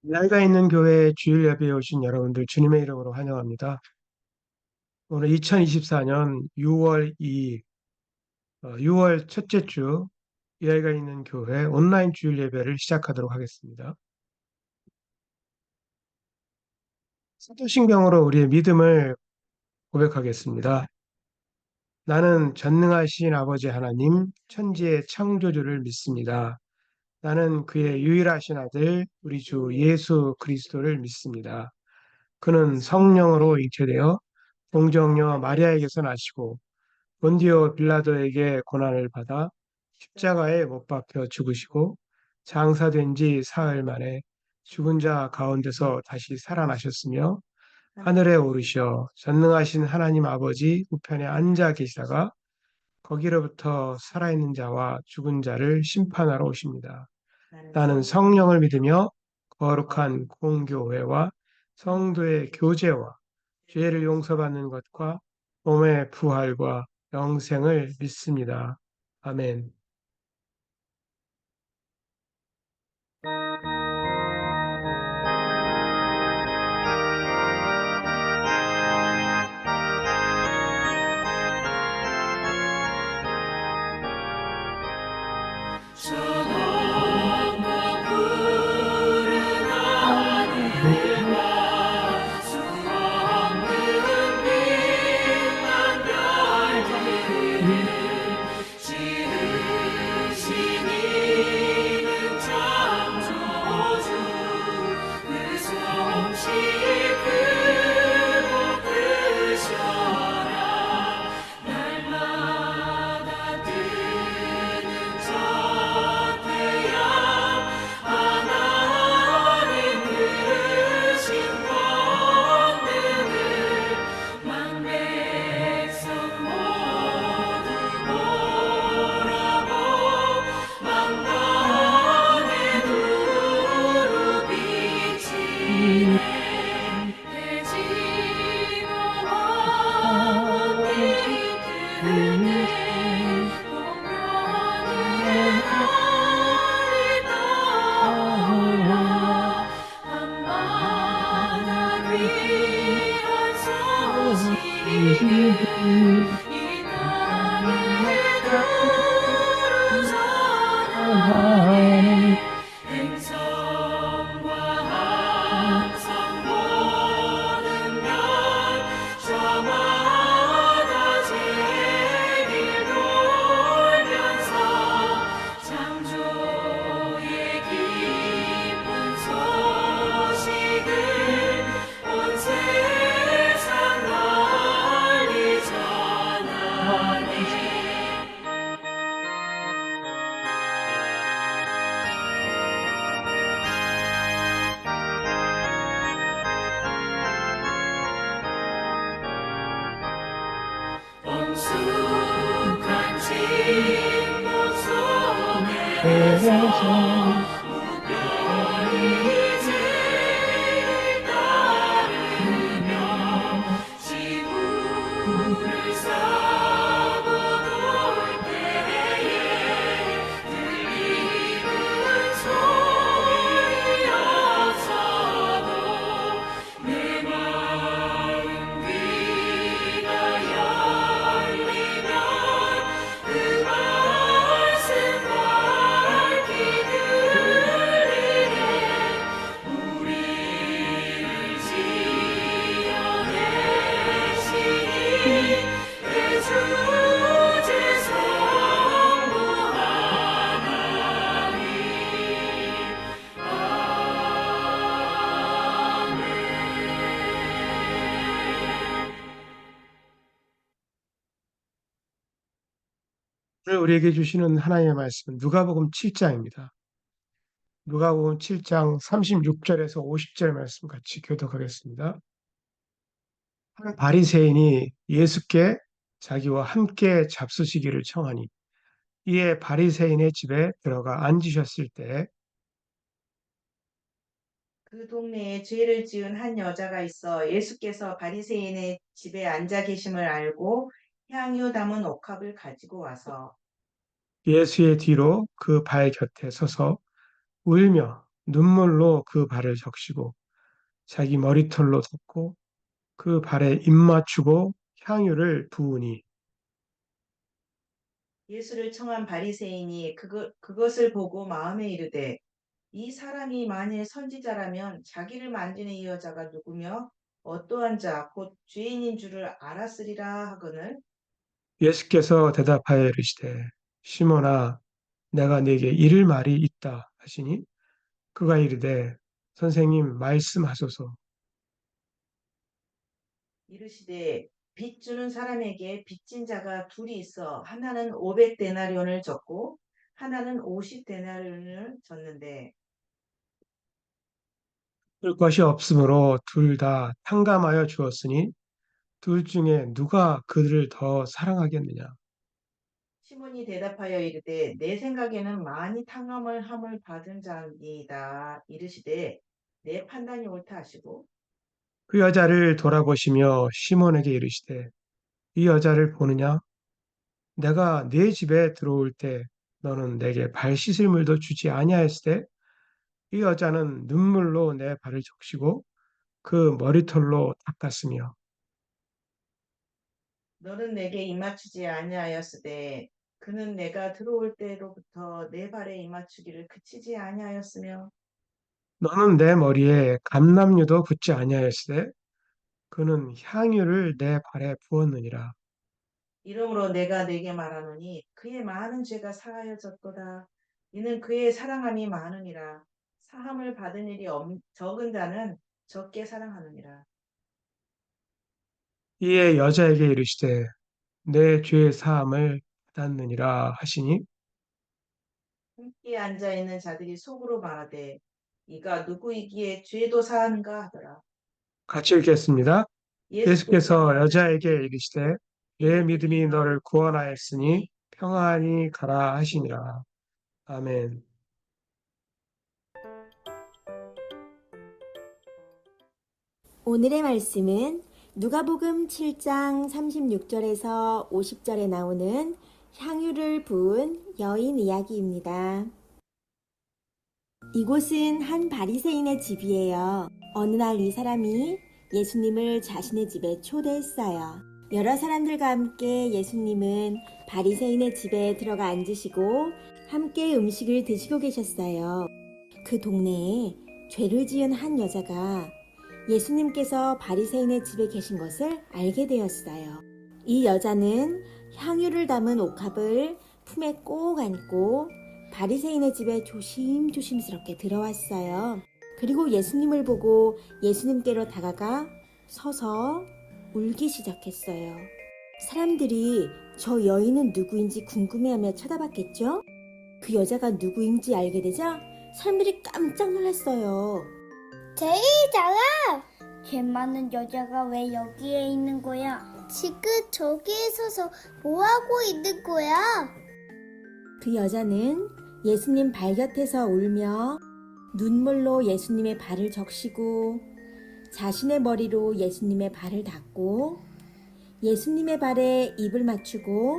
나이가 있는 교회 주일 예배에 오신 여러분들 주님의 이름으로 환영합니다. 오늘 2024년 6월 2일, 6월 첫째 주 나이가 있는 교회 온라인 주일 예배를 시작하도록 하겠습니다. 사도신경으로 우리의 믿음을 고백하겠습니다. 나는 전능하신 아버지 하나님, 천지의 창조주를 믿습니다. 나는 그의 유일하신 아들, 우리 주 예수 그리스도를 믿습니다. 그는 성령으로 잉태되어 동정녀 마리아에게서 나시고 본디오 빌라도에게 고난을 받아 십자가에 못 박혀 죽으시고 장사된 지 사흘 만에 죽은 자 가운데서 다시 살아나셨으며 하늘에 오르셔 전능하신 하나님 아버지 우편에 앉아 계시다가 거기로부터 살아있는 자와 죽은 자를 심판하러 오십니다. 나는 성령을 믿으며 거룩한 공교회와 성도의 교제와 죄를 용서받는 것과 몸의 부활과 영생을 믿습니다. 아멘. 찬송과 푸른 하늘과 수없는 빛난 별들을 지으신 이는 창조주 그 솜씨 크고 크셔라 날마다 뜨는 저 태양 하나님 크신 권능을 만 백성 모두 보라고 만방의 두루 비치네 해지고 화원 뒤뜰네 동편의 달이 떠오라 한바다 귀한 소식을 이 땅에 두루 전하네 행성과 항성 모든 별 저마다 제길 돌면서 창조의 기쁜 소식을 온 세상 널리 전하네 엄숙한 침묵 속에서 무별이 제길 따르며 지구를 싸고 돌 때에 들리는 소리 없어도 내 마음 귀가 열리면 그 말씀 밝히 들리네 우리를 지어내시니 그 주제 성부 하나님 아멘. 오늘 우리에게 주시는 하나님의 말씀은 누가복음 7장입니다. 누가복음 7장 36절에서 50절 말씀 같이 교독하겠습니다. 한 바리새인이 예수께 자기와 함께 잡수시기를 청하니 이에 바리새인의 집에 들어가 앉으셨을 때 그 동네에 죄를 지은 한 여자가 있어 예수께서 바리새인의 집에 앉아 계심을 알고 향유 담은 옥합을 가지고 와서 예수의 뒤로 그 발 곁에 서서 울며 눈물로 그 발을 적시고 자기 머리털로 덮고 그 발에 입 맞추고 향유를 부으니 예수를 청한 바리새인이 그것을 보고 마음에 이르되 이 사람이 만일 선지자라면 자기를 만지는 이 여자가 누구며 어떠한 자 곧 죄인인 줄을 알았으리라 하거늘. 예수께서 대답하여 이르시되 시몬아 내가 네게 이를 말이 있다 하시니 그가 이르되 선생님 말씀하소서. 이르시되 빚 주는 사람에게 빚진 자가 둘이 있어 하나는 500데나리온을 졌고 하나는 50데나리온을 졌는데 쓸 것이 없으므로 둘 다 탕감하여 주었으니 둘 중에 누가 그들을 더 사랑하겠느냐. 시몬이 대답하여 이르되 내 생각에는 많이 탕감을 함을 받은 자니이다. 이르시되 내 판단이 옳다 하시고 그 여자를 돌아보시며 시몬에게 이르시되 이 여자를 보느냐? 내가 네 집에 들어올 때 너는 내게 발 씻을 물도 주지 아니하였을 때 이 여자는 눈물로 내 발을 적시고 그 머리털로 닦았으며 너는 내게 입맞추지 아니하였으되 그는 내가 들어올 때로부터 내 발에 입맞추기를 그치지 아니하였으며 너는 내 머리에 감람유도 붓지 아니하였을 때 그는 향유를 내 발에 부었느니라. 이러므로 내가 내게 말하노니 그의 많은 죄가 사하여졌도다. 이는 그의 사랑함이 많으니라. 사함을 받은 일이 적은 자는 적게 사랑하느니라. 이에 여자에게 이르시되 내 죄 사함을 받았느니라 하시니 함께 앉아 있는 자들이 속으로 말하되 이가 누구이기에 죄도 사하는가 하더라. 같이 읽겠습니다. 예수께서 예수께서 여자에게 여자에게 이르시되 네 내 믿음이 믿음이 너를 너를 구원하였으니 평안히 가라 하시니라. 아멘. 오늘의 말씀은 누가복음 7장 36절에서 50절에 나오는 향유를 부은 여인 이야기입니다. 이곳은 한 바리새인의 집이에요. 어느 날 이 사람이 예수님을 자신의 집에 초대했어요. 여러 사람들과 함께 예수님은 바리새인의 집에 들어가 앉으시고 함께 음식을 드시고 계셨어요. 그 동네에 죄를 지은 한 여자가 예수님께서 바리새인의 집에 계신 것을 알게 되었어요. 이 여자는 향유를 담은 옥합을 품에 꼭 안고 바리새인의 집에 조심조심스럽게 들어왔어요. 그리고 예수님을 보고 예수님께로 다가가 서서 울기 시작했어요. 사람들이 저 여인은 누구인지 궁금해하며 쳐다봤겠죠? 그 여자가 누구인지 알게 되자 사람들이 깜짝 놀랐어요. 제이잖아. 죄 많은 여자가 왜 여기에 있는 거야? 지금 저기에 서서 뭐 하고 있는 거야? 그 여자는 예수님 발 곁에서 울며 눈물로 예수님의 발을 적시고 자신의 머리로 예수님의 발을 닦고 예수님의 발에 입을 맞추고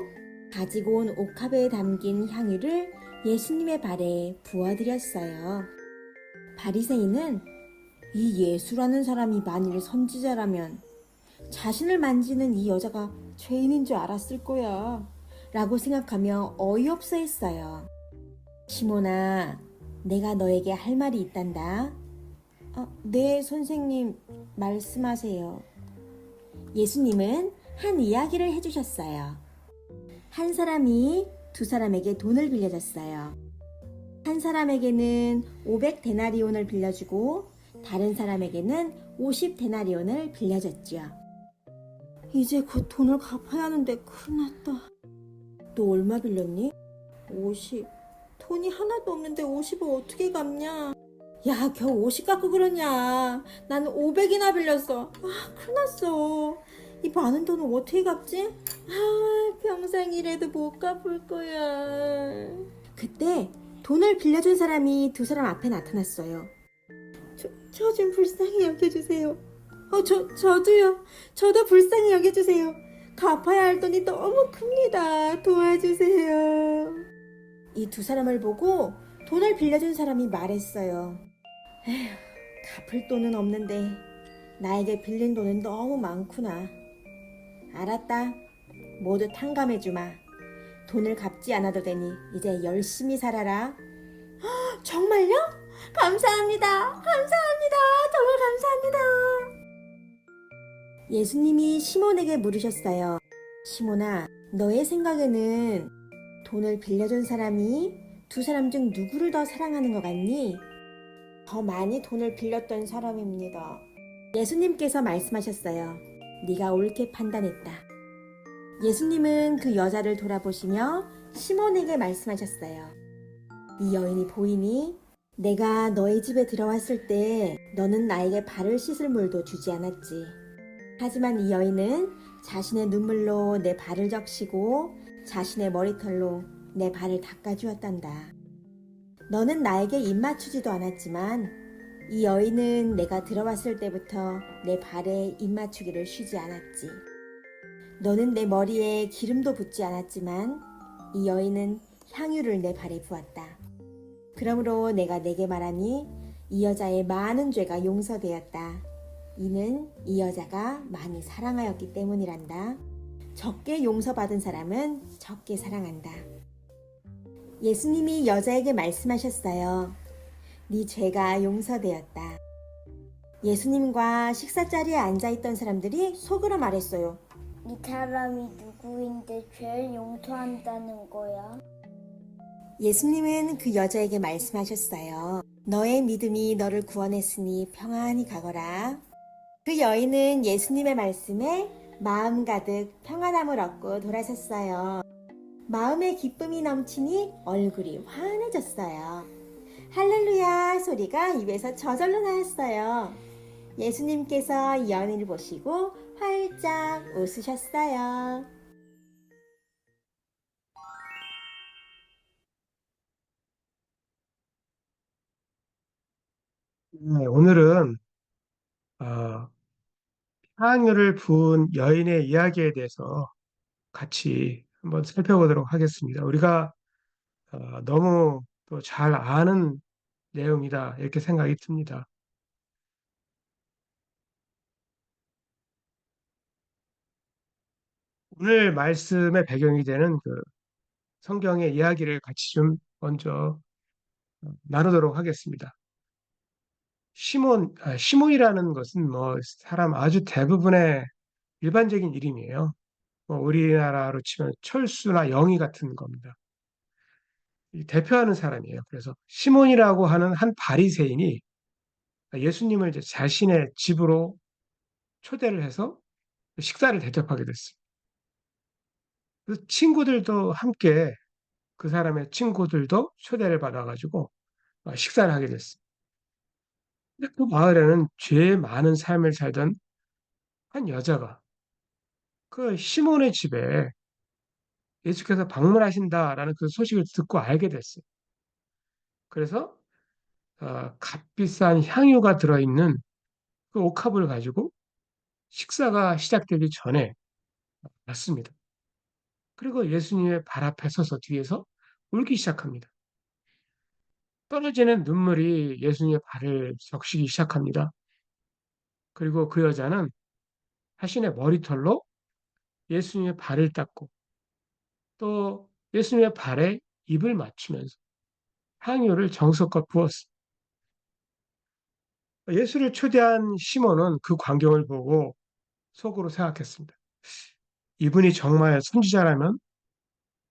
가지고 온 옥합에 담긴 향유를 예수님의 발에 부어드렸어요. 바리새인은 이 예수라는 사람이 만일 선지자라면 자신을 만지는 이 여자가 죄인인 줄 알았을 거야 라고 생각하며 어이없어 했어요. 시몬아, 내가 너에게 할 말이 있단다. 네, 선생님, 말씀하세요. 예수님은 한 이야기를 해주셨어요. 한 사람이 두 사람에게 돈을 빌려줬어요. 한 사람에게는 500데나리온을 빌려주고 다른 사람에게는 50데나리온을 빌려줬죠. 이제 곧 돈을 갚아야 하는데 큰일 났다. 너 얼마 빌렸니? 50. 돈이 하나도 없는데 50을 어떻게 갚냐? 야, 겨우 50 갚고 그러냐? 나는 500이나 빌렸어. 큰일 났어. 이 많은 돈을 어떻게 갚지? 평생 일해도 못 갚을 거야. 그때 돈을 빌려준 사람이 두 사람 앞에 나타났어요. 저 좀 불쌍히 여겨주세요. 저도요. 저도 불쌍히 여겨주세요. 갚아야 할 돈이 너무 큽니다. 도와주세요. 이 두 사람을 보고 돈을 빌려준 사람이 말했어요. 갚을 돈은 없는데 나에게 빌린 돈은 너무 많구나. 알았다. 모두 탕감해주마. 돈을 갚지 않아도 되니 이제 열심히 살아라. 정말요? 감사합니다. 감사합니다. 정말 감사합니다. 예수님이 시몬에게 물으셨어요. 시몬아, 너의 생각에는 돈을 빌려준 사람이 두 사람 중 누구를 더 사랑하는 것 같니? 더 많이 돈을 빌렸던 사람입니다. 예수님께서 말씀하셨어요. 네가 옳게 판단했다. 예수님은 그 여자를 돌아보시며 시몬에게 말씀하셨어요. 이 여인이 보이니? 내가 너희 집에 들어왔을 때 너는 나에게 발을 씻을 물도 주지 않았지. 하지만 이 여인은 자신의 눈물로 내 발을 적시고 자신의 머리털로 내 발을 닦아주었단다. 너는 나에게 입 맞추지도 않았지만 이 여인은 내가 들어왔을 때부터 내 발에 입 맞추기를 쉬지 않았지. 너는 내 머리에 기름도 붓지 않았지만 이 여인은 향유를 내 발에 부었다. 그러므로 내가 내게 말하니 이 여자의 많은 죄가 용서되었다. 이는 이 여자가 많이 사랑하였기 때문이란다. 적게 용서받은 사람은 적게 사랑한다. 예수님이 여자에게 말씀하셨어요. 네 죄가 용서되었다. 예수님과 식사 자리에 앉아있던 사람들이 속으로 말했어요. 이 사람이 누구인데 죄를 용서한다는 거야? 예수님은 그 여자에게 말씀하셨어요. 너의 믿음이 너를 구원했으니 평안히 가거라. 그 여인은 예수님의 말씀에 마음 가득 평안함을 얻고 돌아섰어요. 마음의 기쁨이 넘치니 얼굴이 환해졌어요. 할렐루야 소리가 입에서 저절로 나왔어요. 예수님께서 이 연인을 보시고 활짝 웃으셨어요. 네, 오늘은 어, 향유를 부은 여인의 이야기에 대해서 같이 한번 살펴보도록 하겠습니다. 우리가 너무 또 잘 아는 내용이다 이렇게 생각이 듭니다. 오늘 말씀의 배경이 되는 그 성경의 이야기를 같이 좀 먼저 나누도록 하겠습니다. 시몬이라는 것은 뭐 사람 아주 대부분의 일반적인 이름이에요. 뭐 우리나라로 치면 철수나 영희 같은 겁니다. 이 대표하는 사람이에요. 그래서 시몬이라고 하는 한 바리새인이 예수님을 이제 자신의 집으로 초대를 해서 식사를 대접하게 됐어요. 그래서 친구들도 함께 그 사람의 친구들도 초대를 받아가지고 식사를 하게 됐어요. 근데 그 마을에는 죄 많은 삶을 살던 한 여자가 그 시몬의 집에 예수께서 방문하신다라는 그 소식을 듣고 알게 됐어요. 그래서 값비싼 향유가 들어있는 그 옥합을 가지고 식사가 시작되기 전에 왔습니다. 그리고 예수님의 발 앞에 서서 뒤에서 울기 시작합니다. 떨어지는 눈물이 예수님의 발을 적시기 시작합니다. 그리고 그 여자는 자신의 머리털로 예수님의 발을 닦고 또 예수님의 발에 입을 맞추면서 향유를 정성껏 부었습니다. 예수를 초대한 시몬은 그 광경을 보고 속으로 생각했습니다. 이분이 정말 선지자라면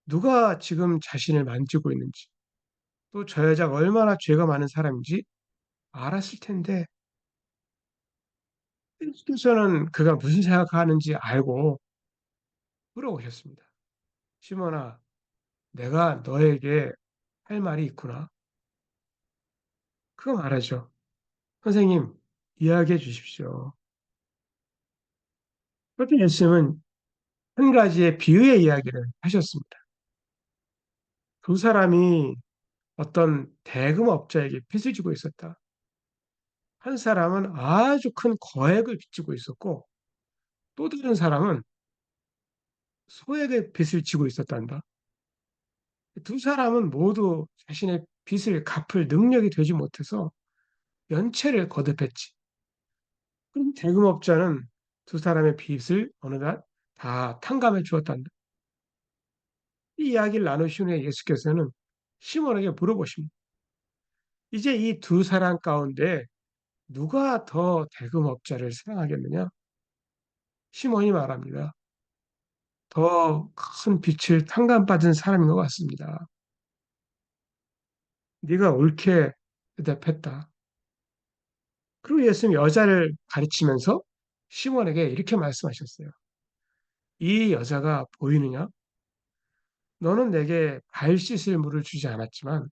누가 지금 자신을 만지고 있는지 또 저 여자가 얼마나 죄가 많은 사람인지 알았을 텐데 예수께서는 그가 무슨 생각하는지 알고 물어보셨습니다. 시몬아, 내가 너에게 할 말이 있구나. 그거 말하죠. 선생님, 이야기해 주십시오. 그때 예수님은 한 가지의 비유의 이야기를 하셨습니다. 두 사람이 어떤 대금업자에게 빚을 지고 있었다. 한 사람은 아주 큰 거액을 빚지고 있었고 또 다른 사람은 소액의 빚을 지고 있었단다. 두 사람은 모두 자신의 빚을 갚을 능력이 되지 못해서 연체를 거듭했지. 그럼 대금업자는 두 사람의 빚을 어느덧 다 탕감해 주었단다. 이 이야기를 나누신 후에 예수께서는 시몬에게 물어보십니다. 이제 이 두 사람 가운데 누가 더 대금업자를 사랑하겠느냐? 시몬이 말합니다. 더 큰 빚을 탕감받은 사람인 것 같습니다. 네가 옳게 대답했다. 그리고 예수님 여자를 가르치면서 시몬에게 이렇게 말씀하셨어요. 이 여자가 보이느냐? 너는 내게 발 씻을 물을 주지 않았지만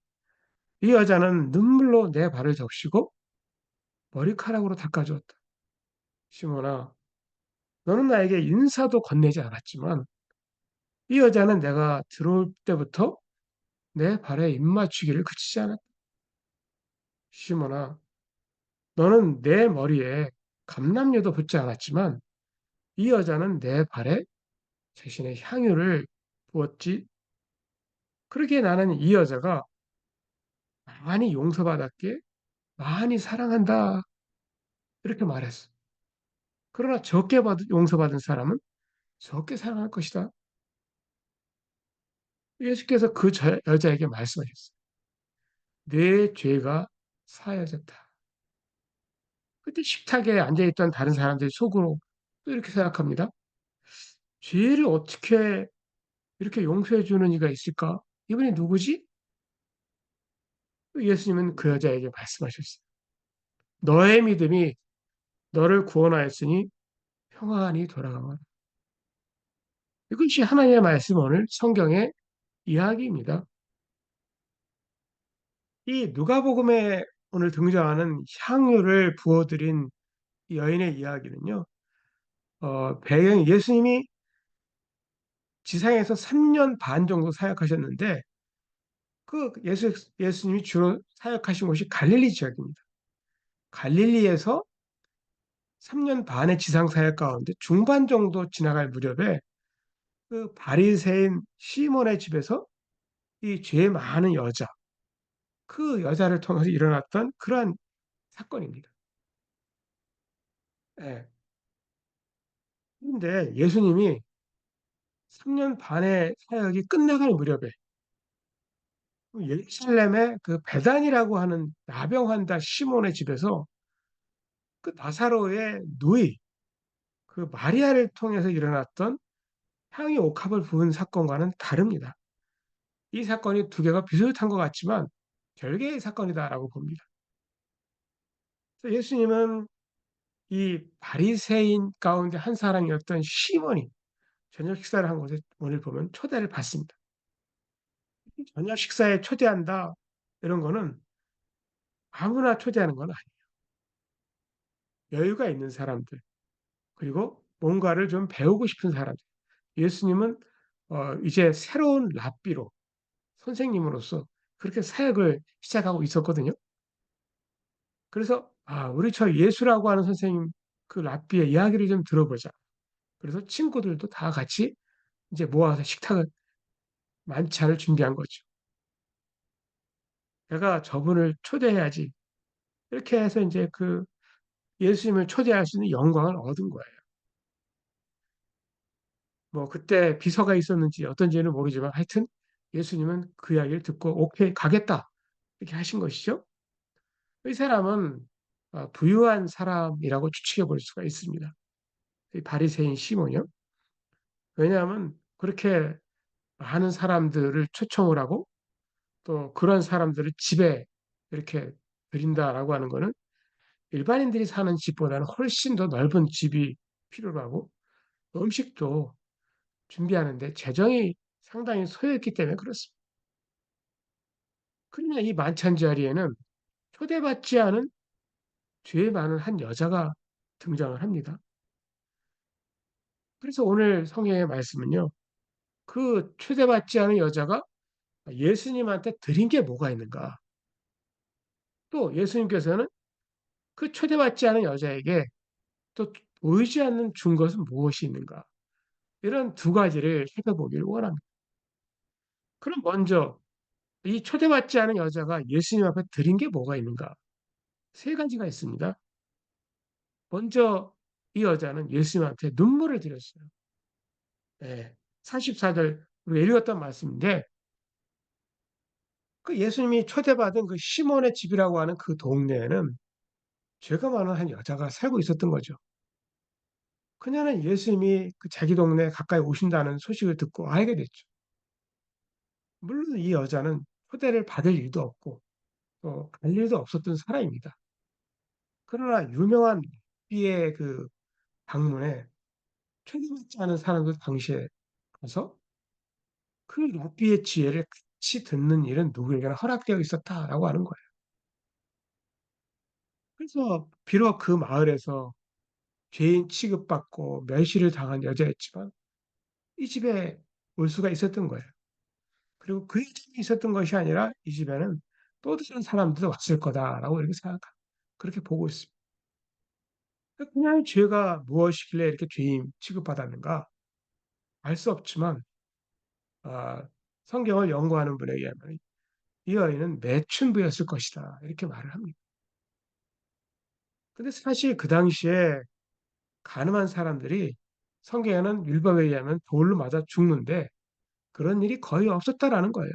이 여자는 눈물로 내 발을 적시고 머리카락으로 닦아주었다. 시몬아, 너는 나에게 인사도 건네지 않았지만 이 여자는 내가 들어올 때부터 내 발에 입맞추기를 그치지 않았다. 시몬아, 너는 내 머리에 감람류도 붙지 않았지만 이 여자는 내 발에 자신의 향유를 부었지. 그러기에 나는 이 여자가 많이 용서받았기에 많이 사랑한다. 이렇게 말했어. 그러나 적게 용서받은 사람은 적게 사랑할 것이다. 예수께서 그 여자에게 말씀하셨어요. 내 죄가 사여졌다. 그때 식탁에 앉아있던 다른 사람들이 속으로 또 이렇게 생각합니다. 죄를 어떻게 이렇게 용서해 주는 이가 있을까? 이분이 누구지? 예수님은 그 여자에게 말씀하셨어요. 너의 믿음이 너를 구원하였으니 평안히 돌아가거라. 이것이 하나님의 말씀 오늘 성경의 이야기입니다. 이 누가복음에 오늘 등장하는 향유를 부어드린 이 여인의 이야기는요. 배경이 예수님이 지상에서 3년 반 정도 사역하셨는데 그 예수님이 주로 사역하신 곳이 갈릴리 지역입니다. 갈릴리에서 3년 반의 지상 사역 가운데 중반 정도 지나갈 무렵에 그 바리새인 시몬의 집에서 이 죄 많은 여자, 그 여자를 통해서 일어났던 그러한 사건입니다. 예. 그런데 예수님이 3년 반의 사역이 끝나갈 무렵에 예루살렘의 그 베단이라고 하는 나병 환자 시몬의 집에서 그 나사로의 누이, 그 마리아를 통해서 일어났던 향유 옥합을 부은 사건과는 다릅니다. 이 사건이 두 개가 비슷한 것 같지만 별개의 사건이다라고 봅니다. 그래서 예수님은 이 바리새인 가운데 한 사람이었던 시몬이 저녁 식사를 한 곳에 오늘 보면 초대를 받습니다. 저녁 식사에 초대한다 이런 거는 아무나 초대하는 건 아니에요. 여유가 있는 사람들 그리고 뭔가를 좀 배우고 싶은 사람들. 예수님은 이제 새로운 랍비로 선생님으로서 그렇게 사역을 시작하고 있었거든요. 그래서 우리 저 예수라고 하는 선생님 그 랍비의 이야기를 좀 들어보자. 그래서 친구들도 다 같이 이제 모아서 식탁을 만찬을 준비한 거죠. 내가 저분을 초대해야지. 이렇게 해서 이제 그 예수님을 초대할 수 있는 영광을 얻은 거예요. 뭐 그때 비서가 있었는지 어떤지는 모르지만 하여튼 예수님은 그 이야기를 듣고 오케이 가겠다 이렇게 하신 것이죠. 이 사람은 부유한 사람이라고 추측해 볼 수가 있습니다. 이 바리새인 시몬이요. 왜냐하면 그렇게 많은 사람들을 초청을 하고 또 그런 사람들을 집에 이렇게 들인다라고 하는 거는 일반인들이 사는 집보다는 훨씬 더 넓은 집이 필요로 하고 음식도 준비하는데 재정이 상당히 소요했기 때문에 그렇습니다. 그러나 이 만찬 자리에는 초대받지 않은 죄 많은 한 여자가 등장을 합니다. 그래서 오늘 성경의 말씀은요. 그 초대받지 않은 여자가 예수님한테 드린 게 뭐가 있는가? 또 예수님께서는 그 초대받지 않은 여자에게 또 보이지 않는 준 것은 무엇이 있는가? 이런 두 가지를 살펴보기를 원합니다. 그럼 먼저 이 초대받지 않은 여자가 예수님 앞에 드린 게 뭐가 있는가? 세 가지가 있습니다. 먼저 이 여자는 예수님한테 눈물을 드렸어요. 예, 44절 우리가 읽었던 말씀인데 그 예수님이 초대받은 그 시몬의 집이라고 하는 그 동네에는 죄가 많은 한 여자가 살고 있었던 거죠. 그녀는 예수님이 그 자기 동네에 가까이 오신다는 소식을 듣고 알게 됐죠. 물론 이 여자는 초대를 받을 일도 없고 또 갈 일도 없었던 사람입니다. 그러나 유명한 rab비의 그 방문에 초대받지 않은 사람들 당시에 가서 그 rab비의 지혜를 같이 듣는 일은 누구에게나 허락되어 있었다라고 하는 거예요. 그래서 비록 그 마을에서 죄인 취급받고 멸시를 당한 여자였지만 이 집에 올 수가 있었던 거예요. 그리고 그 집이 있었던 것이 아니라 이 집에는 또 다른 사람들도 왔을 거다라고 이렇게 생각합니다. 그렇게 보고 있습니다. 그냥 죄가 무엇이길래 이렇게 죄인 취급받았는가 알 수 없지만 아, 성경을 연구하는 분에 의하면 이 여인은 매춘부였을 것이다 이렇게 말을 합니다. 근데 사실 그 당시에 가늠한 사람들이 성경에는 율법에 의하면 돌로 맞아 죽는데 그런 일이 거의 없었다라는 거예요.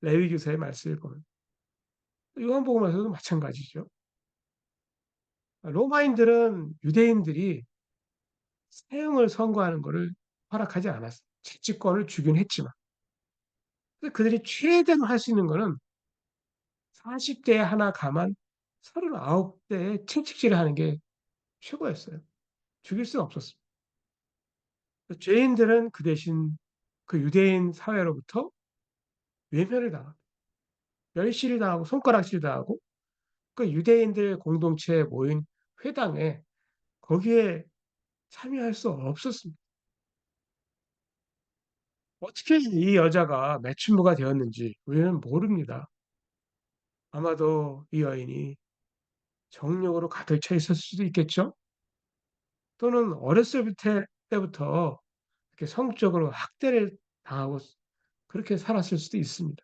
레위기서의 말씀을 보면. 요한복음에서도 마찬가지죠. 로마인들은 유대인들이 사형을 선고하는 것을 허락하지 않았어요. 채찍권을 주긴 했지만. 근데 그들이 최대로 할 수 있는 거는 40대에 하나 가만 39대에 채찍질을 하는 게 최고였어요. 죽일 수는 없었습니다. 죄인들은 그 대신 그 유대인 사회로부터 외면을 당합니다. 멸시를 당하고 손가락질 당하고 그 유대인들 공동체에 모인 회당에 거기에 참여할 수 없었습니다. 어떻게 이 여자가 매춘부가 되었는지 우리는 모릅니다. 아마도 이 여인이 정욕으로 가득 차 있었을 수도 있겠죠? 또는 어렸을 때부터 이렇게 성적으로 학대를 당하고 그렇게 살았을 수도 있습니다.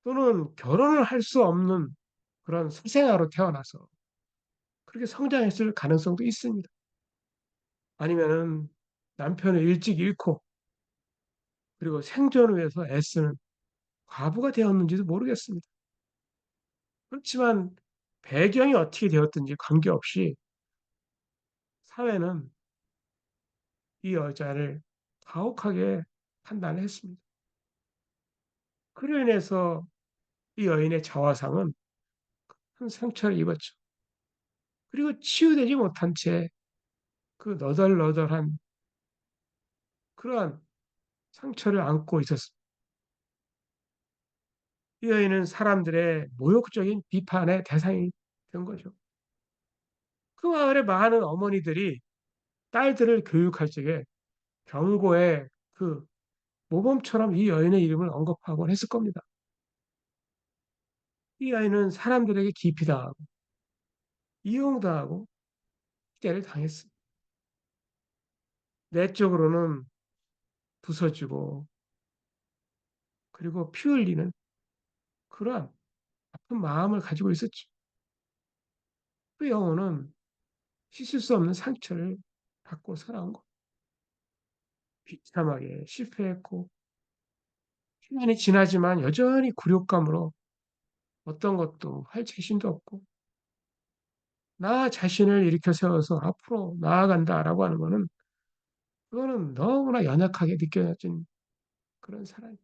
또는 결혼을 할 수 없는 그런 사생아로 태어나서 그렇게 성장했을 가능성도 있습니다. 아니면은 남편을 일찍 잃고 그리고 생존을 위해서 애쓰는 과부가 되었는지도 모르겠습니다. 그렇지만 배경이 어떻게 되었든지 관계없이 사회는 이 여자를 가혹하게 판단을 했습니다. 그로 인해서 이 여인의 자화상은 큰 상처를 입었죠. 그리고 치유되지 못한 채 그 너덜너덜한 그러한 상처를 안고 있었습니다. 이 여인은 사람들의 모욕적인 비판의 대상이 된 거죠. 그 마을의 많은 어머니들이 딸들을 교육할 적에 경고에 그 모범처럼 이 여인의 이름을 언급하곤 했을 겁니다. 이 아이는 사람들에게 기피당하고 이용당하고 학대를 당했습니다. 내적으로는 부서지고 그리고 피 흘리는 그러한 아픈 마음을 가지고 있었죠. 그 영혼은 씻을 수 없는 상처를 받고 살아온 것. 비참하게 실패했고 시간이 지나지만 여전히 굴욕감으로 어떤 것도 할 자신도 없고 나 자신을 일으켜 세워서 앞으로 나아간다라고 하는 것은 그거는 너무나 연약하게 느껴진 그런 사람.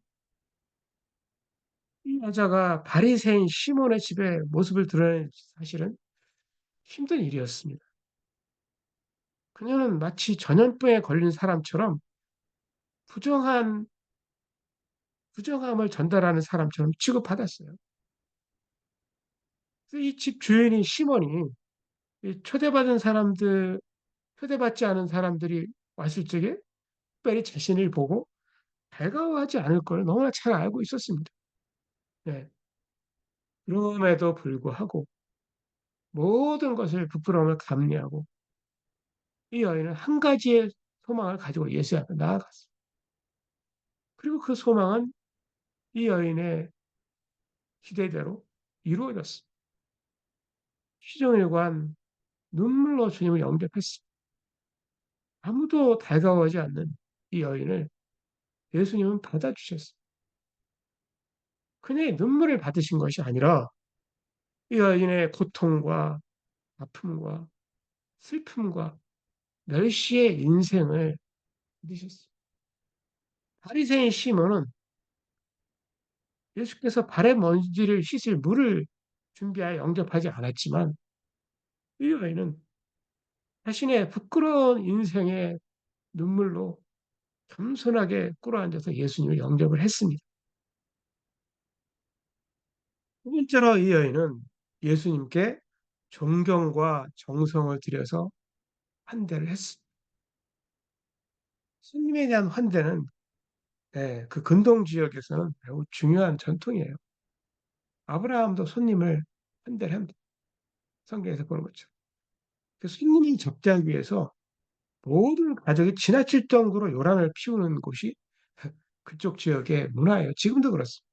이 여자가 바리새인 시몬의 집에 모습을 드러낸 사실은 힘든 일이었습니다. 그녀는 마치 전염병에 걸린 사람처럼 부정한 부정함을 전달하는 사람처럼 취급받았어요. 그래서 이 집 주인인 시몬이 이 초대받은 사람들, 초대받지 않은 사람들이 왔을 적에 특별히 자신을 보고 달가워하지 않을 걸 너무나 잘 알고 있었습니다. 네. 그럼에도 불구하고 모든 것을 부끄러움을 감내하고 이 여인은 한 가지의 소망을 가지고 예수 앞에 나아갔어요. 그리고 그 소망은 이 여인의 기대대로 이루어졌습니다. 시종일관 눈물로 주님을 영접했습니다. 아무도 달가워하지 않는 이 여인을 예수님은 받아주셨어요. 그냥 눈물을 받으신 것이 아니라 이 여인의 고통과 아픔과 슬픔과 멸시의 인생을 믿으셨어요. 바리새인 시몬은 예수께서 발의 먼지를 씻을 물을 준비하여 영접하지 않았지만 이 여인은 자신의 부끄러운 인생의 눈물로 겸손하게 꿇어앉아서 예수님을 영접을 했습니다. 두 번째로 이 여인은 예수님께 존경과 정성을 들여서 환대를 했습니다. 손님에 대한 환대는 그 근동 지역에서는 매우 중요한 전통이에요. 아브라함도 손님을 환대를 합니다. 성경에서 보는 것처럼. 그 손님을 접대하기 위해서 모든 가족이 지나칠 정도로 요란을 피우는 곳이 그쪽 지역의 문화예요. 지금도 그렇습니다.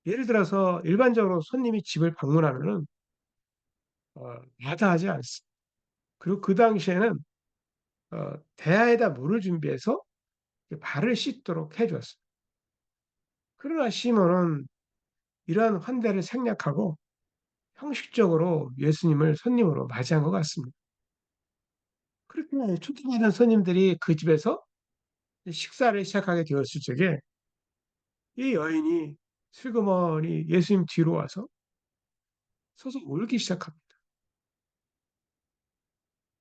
예를 들어서 일반적으로 손님이 집을 방문하면은 마다하지 않습니다. 그리고 그 당시에는 대야에다 물을 준비해서 발을 씻도록 해주었어요. 그러나 시몬은 이러한 환대를 생략하고 형식적으로 예수님을 손님으로 맞이한 것 같습니다. 그렇게 초대받은 손님들이 그 집에서 식사를 시작하게 되었을 적에 이 여인이 슬그머니 예수님 뒤로 와서 서서 울기 시작합니다.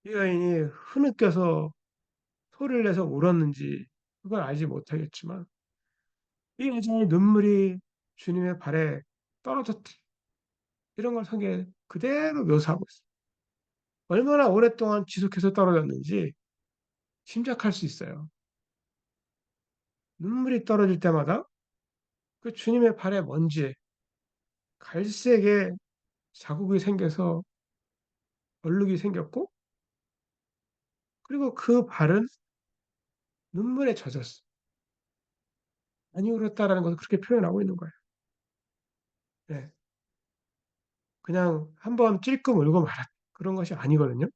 이 여인이 흐느껴서 소리를 내서 울었는지 그건 알지 못하겠지만 이 여자의 눈물이 주님의 발에 떨어졌다. 이런 걸 성경에 그대로 묘사하고 있어요. 얼마나 오랫동안 지속해서 떨어졌는지 짐작할 수 있어요. 눈물이 떨어질 때마다 그 주님의 발에 먼지에 갈색의 자국이 생겨서 얼룩이 생겼고 그리고 그 발은 눈물에 젖었어. 많이 울었다라는 것을 그렇게 표현하고 있는 거예요. 네. 그냥 한번 찔끔 울고 말았 그런 것이 아니거든요.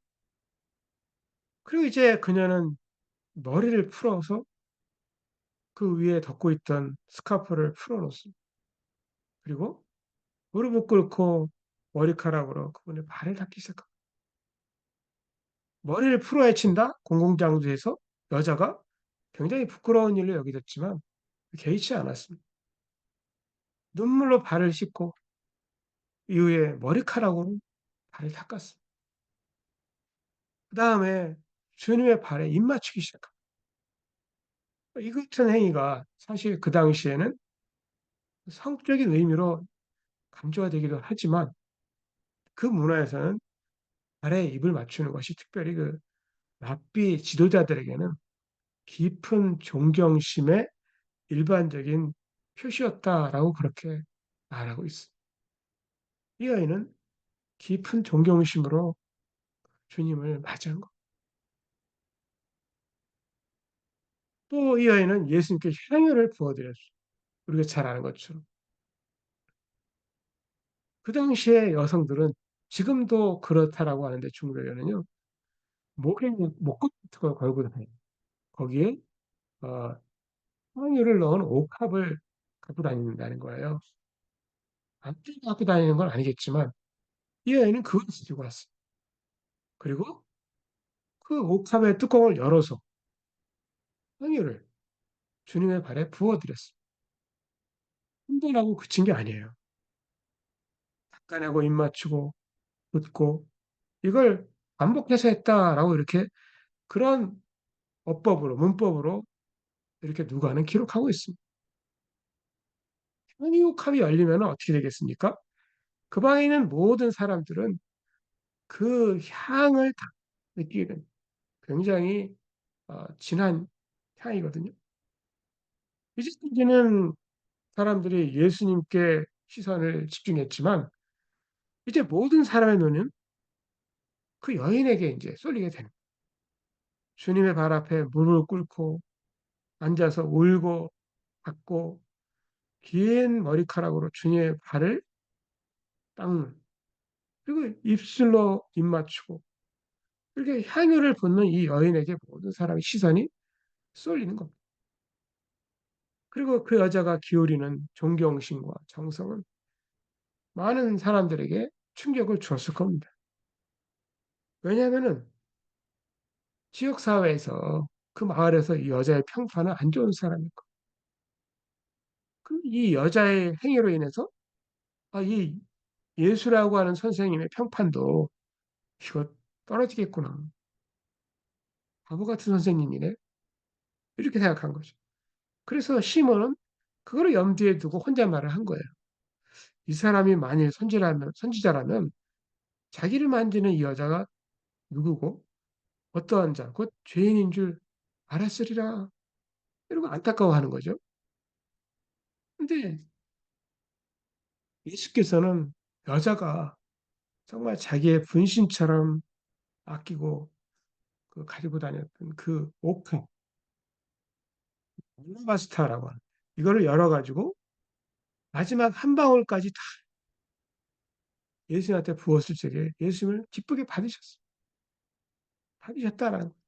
그리고 이제 그녀는 머리를 풀어서 그 위에 덮고 있던 스카프를 풀어놓습니다. 그리고 무릎을 꿇고 머리카락으로 그분의 발을 닦기 시작합니다. 머리를 풀어헤친다? 공공장소에서 여자가 굉장히 부끄러운 일로 여겨졌지만 개의치 않았습니다. 눈물로 발을 씻고 이후에 머리카락으로 발을 닦았습니다. 그 다음에 주님의 발에 입 맞추기 시작합니다. 이 같은 행위가 사실 그 당시에는 성적인 의미로 강조가 되기도 하지만 그 문화에서는 발에 입을 맞추는 것이 특별히 그 랍비 지도자들에게는 깊은 존경심의 일반적인 표시였다라고 그렇게 말하고 있습니다. 이 아이는 깊은 존경심으로 주님을 맞이한 것. 또 이 아이는 예수님께 향유를 부어드렸어요. 우리가 잘 아는 것처럼. 그 당시에 여성들은 지금도 그렇다라고 하는데 중국에는요. 목에 목걸이 같은 걸 걸고 다녀요. 거기에 어, 향유를 넣은 옥합을 갖고 다닌다는 거예요. 앞뒤 갖고 다니는 건 아니겠지만 이 아이는 그걸 가지고 왔어요. 그리고 그 옥합의 뚜껑을 열어서 향유를 주님의 발에 부어드렸어요. 한 번 하고 그친 게 아니에요. 닦아내고 입 맞추고 붓고 이걸 반복해서 했다라고 이렇게 그런 어법으로 문법으로 이렇게 누가는 기록하고 있습니다. 향유옥합이 열리면 어떻게 되겠습니까? 그 방에 있는 모든 사람들은 그 향을 다 느끼게 됩니다. 굉장히 진한 향이거든요. 이제까지는 사람들이 예수님께 시선을 집중했지만 이제 모든 사람의 눈은 그 여인에게 이제 쏠리게 됩니다. 주님의 발 앞에 무릎을 꿇고 앉아서 울고 받고 긴 머리카락으로 주님의 발을 닦는 그리고 입술로 입 맞추고 이렇게 향유를 붓는 이 여인에게 모든 사람의 시선이 쏠리는 겁니다. 그리고 그 여자가 기울이는 존경심과 정성은 많은 사람들에게 충격을 주었을 겁니다. 왜냐하면은 지역 사회에서 그 마을에서 이 여자의 평판은 안 좋은 사람일 거예요. 이 여자의 행위로 인해서 이 예수라고 하는 선생님의 평판도 이거 떨어지겠구나. 바보 같은 선생님이네. 이렇게 생각한 거죠. 그래서 시몬은 그거를 염두에 두고 혼잣말을 한 거예요. 이 사람이 만일 선지자라면 자기를 만지는 이 여자가 누구고 어떠한 자, 곧 죄인인 줄 알았으리라. 이러고 안타까워하는 거죠. 근데 예수께서는 여자가 정말 자기의 분신처럼 아끼고 가지고 다녔던 그 옥합, 알라바스타라고 하는 이거를 열어가지고 마지막 한 방울까지 다 예수님한테 부었을 적에 예수님을 기쁘게 받으셨어요. 받으셨다라는 거예요.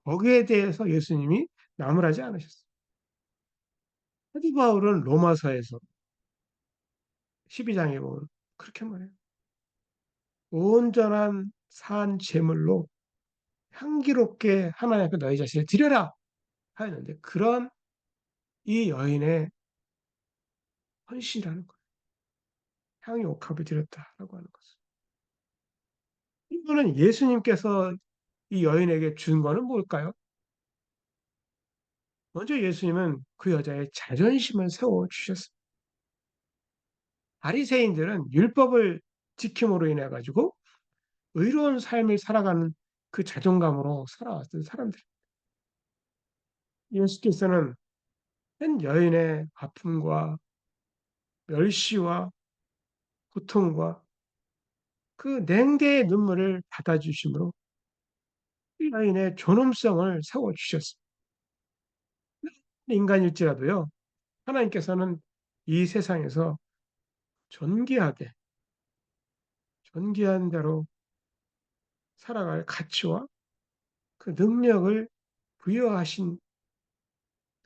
거기에 대해서 예수님이 나무라지 않으셨어요. 사도 바울은 로마서에서 12장에 보면 그렇게 말해요. 온전한 산 제물로 향기롭게 하나님 앞에 너희 자신을 드려라 하였는데 그런 이 여인의 헌신이라는 거예요. 향유 옥합을 드렸다라고 하는 것은. 이거는 예수님께서 이 여인에게 준 거는 뭘까요? 먼저 예수님은 그 여자의 자존심을 세워 주셨습니다. 바리새인들은 율법을 지킴으로 인해 가지고 의로운 삶을 살아가는 그 자존감으로 살아왔던 사람들. 예수께서는 한 여인의 아픔과 멸시와 고통과 그 냉대의 눈물을 받아주심으로 이 여인의 존엄성을 세워주셨습니다. 인간일지라도요, 하나님께서는 이 세상에서 존귀하게, 존귀한 대로 살아갈 가치와 그 능력을 부여하신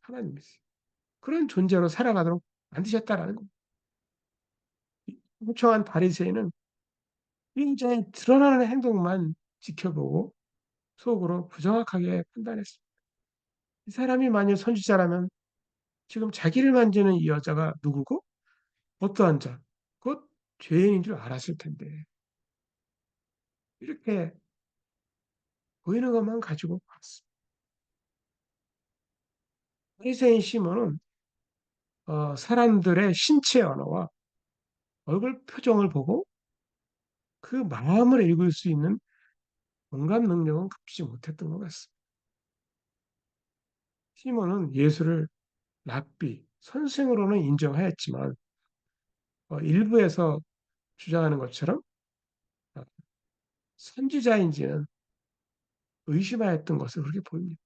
하나님이세요. 그런 존재로 살아가도록 만드셨다라는 겁니다. 멍청한 바리새인은 인자의 드러나는 행동만 지켜보고 속으로 부정확하게 판단했습니다. 이 사람이 만일 선지자라면 지금 자기를 만지는 이 여자가 누구고 어떠한 자, 곧 죄인인 줄 알았을 텐데 이렇게 보이는 것만 가지고 봤습니다. 바리새인 시몬은 사람들의 신체 언어와 얼굴 표정을 보고 그 마음을 읽을 수 있는 공감 능력은 갖추지 못했던 것 같습니다. 시몬은 예수를 랍비, 선생으로는 인정하였지만 일부에서 주장하는 것처럼 어, 선지자인지는 의심하였던 것으로 그렇게 보입니다.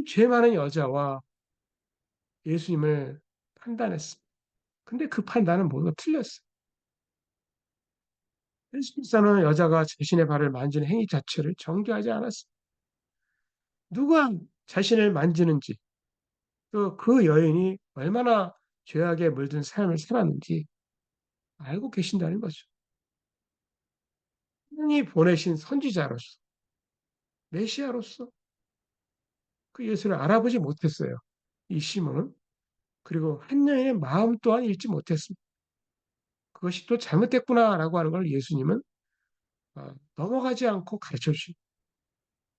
죄 많은 여자와 예수님을 판단했습니다. 근데 그 판단은 모두 틀렸어요. 예수께서는 여자가 자신의 발을 만지는 행위 자체를 정죄하지 않았습니다. 누가 자신을 만지는지, 또 그 여인이 얼마나 죄악에 물든 삶을 살았는지 알고 계신다는 거죠. 하나님이 보내신 선지자로서, 메시아로서 그 예수를 알아보지 못했어요. 이 시몬은. 그리고 한 여인의 마음 또한 읽지 못했습니다. 그것이 또 잘못됐구나라고 하는 걸 예수님은 넘어가지 않고 가르쳐 주시.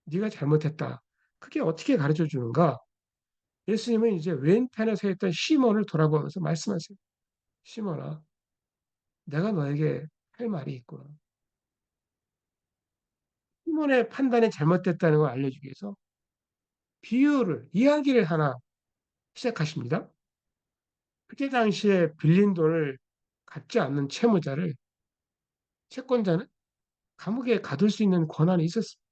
네가 잘못했다. 그게 어떻게 가르쳐 주는가? 예수님은 이제 왼편에 서 있던 시몬을 돌아보면서 말씀하세요. 시몬아, 내가 너에게 할 말이 있구나. 시몬의 판단이 잘못됐다는 걸 알려주기 위해서 이야기를 하나 시작하십니다. 그때 당시에 빌린 돈을 갚지 않는 채무자를 채권자는 감옥에 가둘 수 있는 권한이 있었습니다.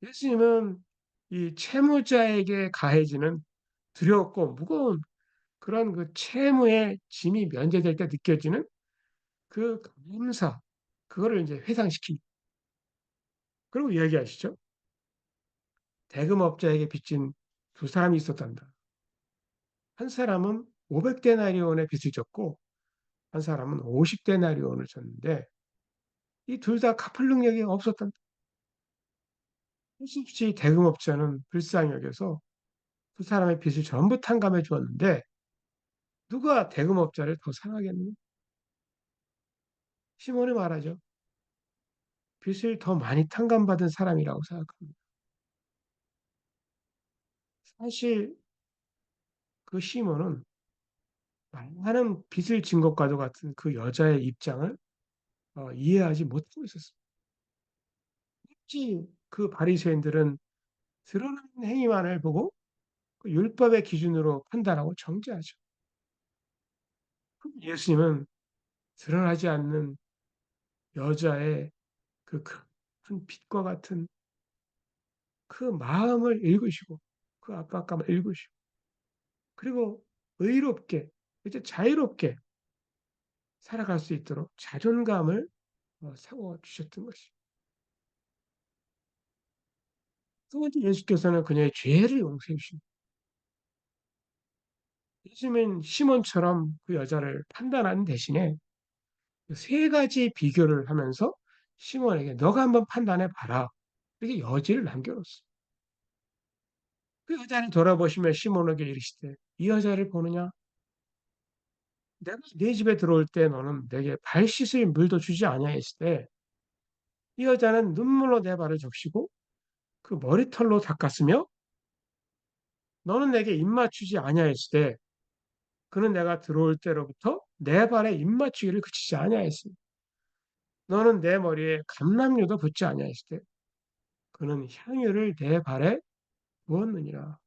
예수님은 이 채무자에게 가해지는 두렵고 무거운 그런 그 채무의 짐이 면제될 때 느껴지는 그 감사, 그거를 이제 회상시킵니다. 그리고 이야기하시죠. 대금업자에게 빚진 두 사람이 있었단다. 한 사람은 500데나리온의 빚을 졌고 한 사람은 50데나리온을 졌는데 이 둘 다 갚을 능력이 없었단다. 혹시 대금업자는 불쌍히 여겨서 두 사람의 빚을 전부 탕감해 주었는데 누가 대금업자를 더 사랑하겠느냐? 시몬이 말하죠. 빚을 더 많이 탕감받은 사람이라고 생각합니다. 사실 그 시몬은 많은 빚을 진 것과도 같은 그 여자의 입장을 이해하지 못하고 있었습니다. 특히 그 바리새인들은 드러나는 행위만을 보고 그 율법의 기준으로 판단하고 정죄하죠. 예수님은 드러나지 않는 여자의 그 큰 빛과 같은 그 마음을 읽으시고 그 압박감을 읽으시고 그리고 의롭게 이제 자유롭게 살아갈 수 있도록 자존감을 세워 주셨던 것이. 두 번째 예수께서는 그녀의 죄를 용서해 주십니다. 예수님은 시몬처럼 그 여자를 판단하는 대신에 세 가지 비교를 하면서 시몬에게 너가 한번 판단해 봐라. 이렇게 여지를 남겨놓았어요. 그 여자를 돌아보시며 시몬에게 이르시되 이 여자를 보느냐? 내가 네 집에 들어올 때 너는 내게 발 씻을 물도 주지 아니하였으되 이 여자는 눈물로 내 발을 적시고 그 머리털로 닦았으며 너는 내게 입 맞추지 아니하였으되 그는 내가 들어올 때로부터 내 발에 입 맞추기를 그치지 아니하였으니 너는 내 머리에 감람류도 붙지 아니하였으되 그는 향유를 내 발에 부었느니라.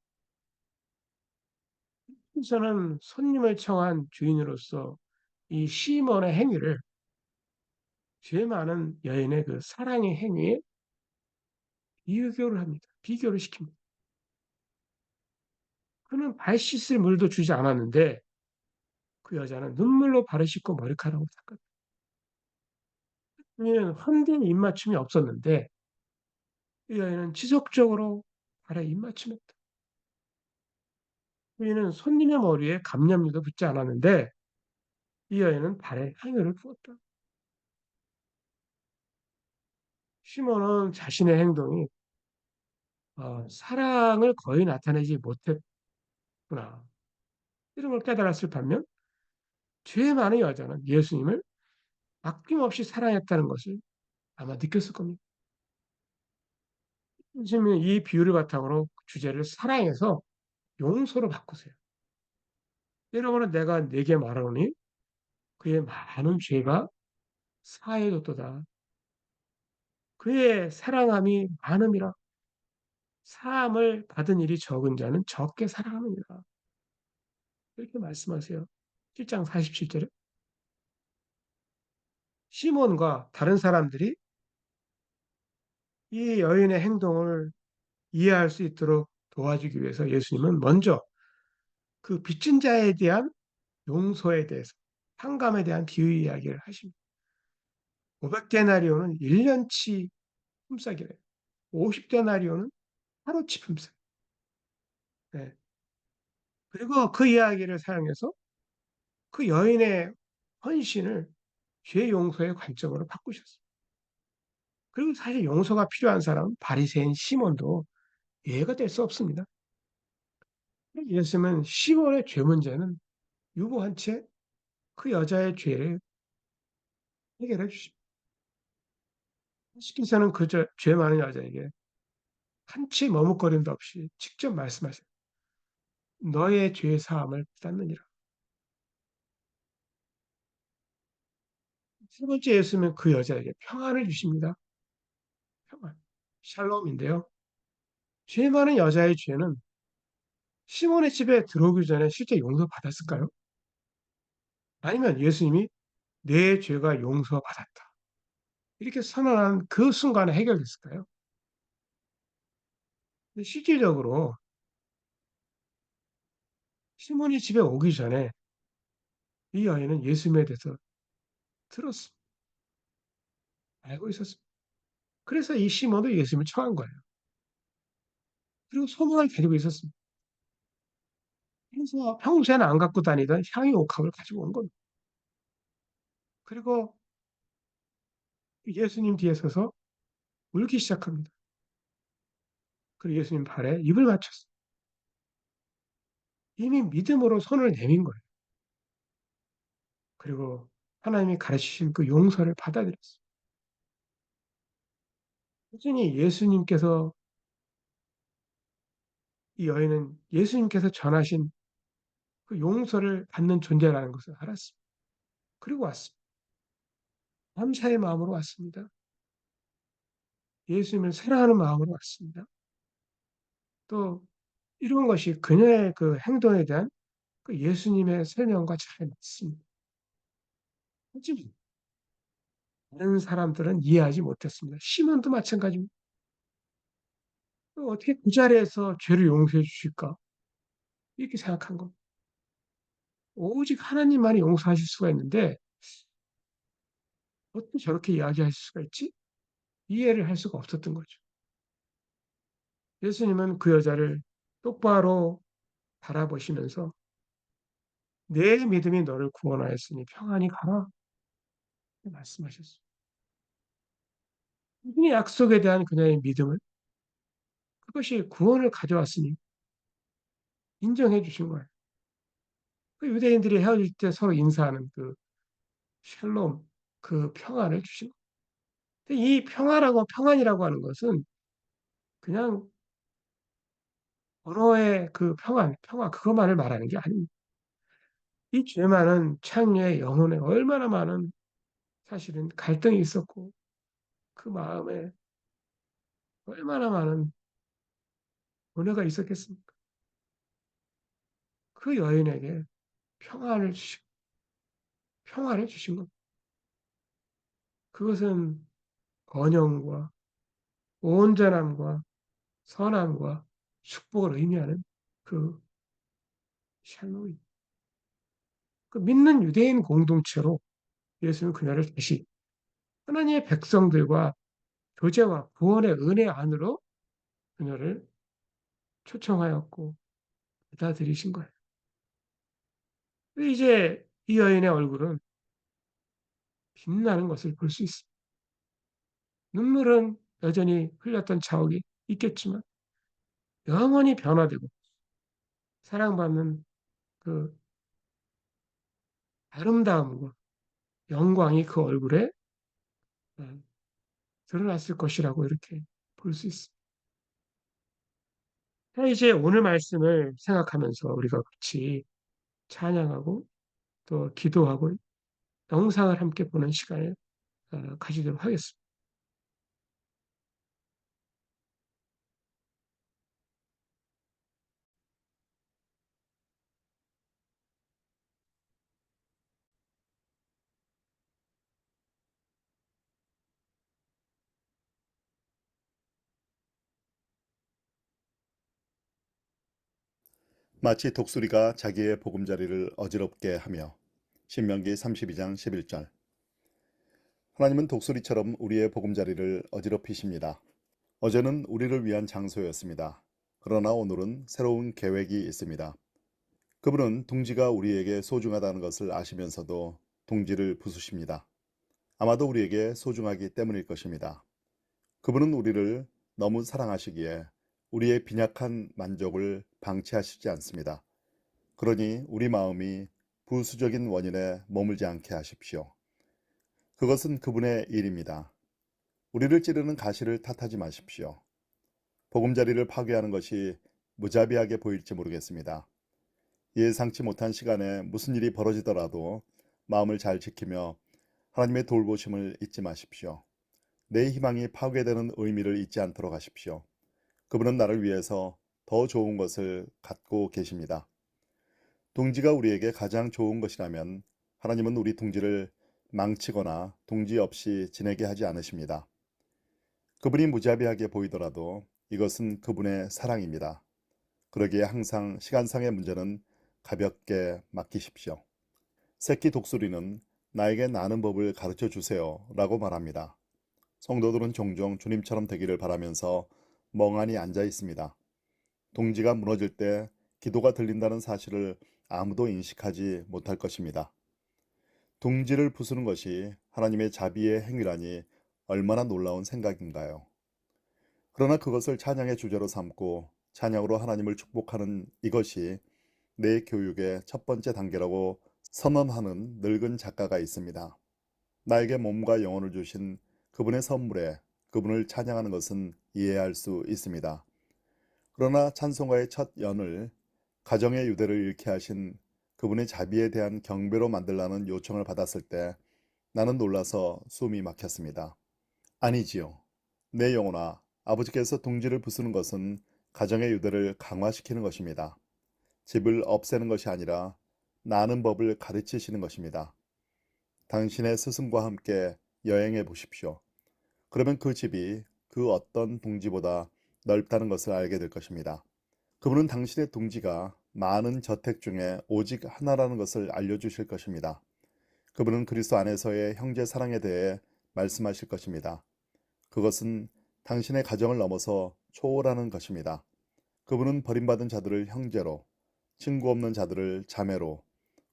저는 손님을 청한 주인으로서 이 시몬의 행위를 죄 많은 여인의 그 사랑의 행위에 비교를 합니다. 비교를 시킵니다. 그는 발 씻을 물도 주지 않았는데 그 여자는 눈물로 발을 씻고 머리카락을 닦았다. 그녀는 헌된 입맞춤이 없었는데 이 여인은 지속적으로 발에 입맞춤했다. 그녀는 손님의 머리에 감염류도 붙지 않았는데 이 여인은 발에 향유를 부었다. 시몬은 자신의 행동이 사랑을 거의 나타내지 못했구나. 이런 걸 깨달았을 반면 죄 많은 여자는 예수님을 아낌없이 사랑했다는 것을 아마 느꼈을 겁니다. 예수님은 이 비유를 바탕으로 주제를 사랑해서 용서로 바꾸세요. 여러분은 내가 네게 말하노니 그의 많은 죄가 사해졌도다. 그의 사랑함이 많음이라. 사함을 받은 일이 적은 자는 적게 사랑하느니라. 이렇게 말씀하세요. 7장 47절에 시몬과 다른 사람들이 이 여인의 행동을 이해할 수 있도록 도와주기 위해서 예수님은 먼저 그 빚진 자에 대한 용서에 대해서 탕감에 대한 비유 이야기를 하십니다. 500데나리온은 1년치 품삯이래요. 50데나리온은 하루치 품삯. 네. 그리고 그 이야기를 사용해서 그 여인의 헌신을 죄 용서의 관점으로 바꾸셨어요. 그리고 사실 용서가 필요한 사람은 바리새인 시몬도 예외가 될 수 없습니다. 예수님은 시몬의 죄 문제는 유보한 채 그 여자의 죄를 해결해 주십니다. 예수께서는 그 죄 많은 여자에게 한치 머뭇거림도 없이 직접 말씀하세요. 너의 죄 사함을 받았느니라. 세 번째 예수님은 그 여자에게 평안을 주십니다. 평안. 샬롬인데요. 죄 많은 여자의 죄는 시몬의 집에 들어오기 전에 실제 용서받았을까요? 아니면 예수님이 내 죄가 용서받았다. 이렇게 선언한 그 순간에 해결됐을까요? 실질적으로 시몬이 집에 오기 전에 이 여인은 예수님에 대해서 들었습니다. 알고 있었습니다. 그래서 이 시몬도 예수님을 청한 거예요. 그리고 소망을 가지고 있었습니다. 그래서 평소에는 안 갖고 다니던 향유 옥합을 가지고 온 겁니다. 그리고 예수님 뒤에 서서 울기 시작합니다. 그리고 예수님 발에 입을 맞췄어요. 이미 믿음으로 손을 내민 거예요. 그리고 하나님이 가르치신 그 용서를 받아들였어요. 꾸준히 예수님께서 이 여인은 예수님께서 전하신 그 용서를 받는 존재라는 것을 알았습니다. 그리고 왔습니다. 감사의 마음으로 왔습니다. 예수님을 사랑하는 마음으로 왔습니다. 또 이런 것이 그녀의 그 행동에 대한 그 예수님의 설명과 잘 맞습니다. 하지만 다른 사람들은 이해하지 못했습니다. 시몬도 마찬가지입니다. 어떻게 그 자리에서 죄를 용서해 주실까? 이렇게 생각한 겁니다. 오직 하나님만이 용서하실 수가 있는데 어떻게 저렇게 이야기하실 수가 있지? 이해를 할 수가 없었던 거죠. 예수님은 그 여자를 똑바로 바라보시면서 내 믿음이 너를 구원하였으니 평안히 가라 말씀하셨어요. 그분의 약속에 대한 그녀의 믿음을 그것이 구원을 가져왔으니 인정해 주신 거예요. 그 유대인들이 헤어질 때 서로 인사하는 그 샬롬, 그 평안을 주신 거예요. 근데 이 평화라고 평안이라고 하는 것은 그냥 언어의 그 평안, 평화 그것만을 말하는 게 아닙니다. 이 죄 많은 창녀의 영혼에 얼마나 많은 사실은 갈등이 있었고 그 마음에 얼마나 많은 은혜가 있었겠습니까? 그 여인에게 평안을 주시고 평화를 주신 것. 그것은 번영과 온전함과 선함과 축복을 의미하는 그 샬롬이. 그 믿는 유대인 공동체로 예수는 그녀를 다시 하나님의 백성들과 교제와 구원의 은혜 안으로 그녀를 초청하였고 받아들이신 거예요. 이제 이 여인의 얼굴은 빛나는 것을 볼 수 있습니다. 눈물은 여전히 흘렸던 자욱이 있겠지만 영원히 변화되고 사랑받는 그 아름다움과 영광이 그 얼굴에 드러났을 것이라고 이렇게 볼 수 있습니다. 자, 이제 오늘 말씀을 생각하면서 우리가 같이 찬양하고 또 기도하고 영상을 함께 보는 시간을 가지도록 하겠습니다. 마치 독수리가 자기의 보금자리를 어지럽게 하며. 신명기 32장 11절. 하나님은 독수리처럼 우리의 보금자리를 어지럽히십니다. 어제는 우리를 위한 장소였습니다. 그러나 오늘은 새로운 계획이 있습니다. 그분은 둥지가 우리에게 소중하다는 것을 아시면서도 둥지를 부수십니다. 아마도 우리에게 소중하기 때문일 것입니다. 그분은 우리를 너무 사랑하시기에 우리의 빈약한 만족을 방치하시지 않습니다. 그러니 우리 마음이 부수적인 원인에 머물지 않게 하십시오. 그것은 그분의 일입니다. 우리를 찌르는 가시를 탓하지 마십시오. 보금자리를 파괴하는 것이 무자비하게 보일지 모르겠습니다. 예상치 못한 시간에 무슨 일이 벌어지더라도 마음을 잘 지키며 하나님의 돌보심을 잊지 마십시오. 내 희망이 파괴되는 의미를 잊지 않도록 하십시오. 그분은 나를 위해서 더 좋은 것을 갖고 계십니다. 둥지가 우리에게 가장 좋은 것이라면 하나님은 우리 둥지를 망치거나 둥지 없이 지내게 하지 않으십니다. 그분이 무자비하게 보이더라도 이것은 그분의 사랑입니다. 그러기에 항상 시간상의 문제는 가볍게 맡기십시오. 새끼 독수리는 나에게 나는 법을 가르쳐 주세요 라고 말합니다. 성도들은 종종 주님처럼 되기를 바라면서 멍하니 앉아 있습니다. 동지가 무너질 때 기도가 들린다는 사실을 아무도 인식하지 못할 것입니다. 둥지를 부수는 것이 하나님의 자비의 행위라니 얼마나 놀라운 생각인가요? 그러나 그것을 찬양의 주제로 삼고 찬양으로 하나님을 축복하는 이것이 내 교육의 첫 번째 단계라고 선언하는 늙은 작가가 있습니다. 나에게 몸과 영혼을 주신 그분의 선물에 그분을 찬양하는 것은 이해할 수 있습니다. 그러나 찬송가의 첫 연을 가정의 유대를 잃게 하신 그분의 자비에 대한 경배로 만들라는 요청을 받았을 때 나는 놀라서 숨이 막혔습니다. 아니지요. 내 영혼아, 아버지께서 둥지를 부수는 것은 가정의 유대를 강화시키는 것입니다. 집을 없애는 것이 아니라 나는 법을 가르치시는 것입니다. 당신의 스승과 함께 여행해 보십시오. 그러면 그 집이 그 어떤 둥지보다 넓다는 것을 알게 될 것입니다. 그분은 당신의 둥지가 많은 저택 중에 오직 하나라는 것을 알려주실 것입니다. 그분은 그리스도 안에서의 형제 사랑에 대해 말씀하실 것입니다. 그것은 당신의 가정을 넘어서 초월하는 것입니다. 그분은 버림받은 자들을 형제로, 친구 없는 자들을 자매로,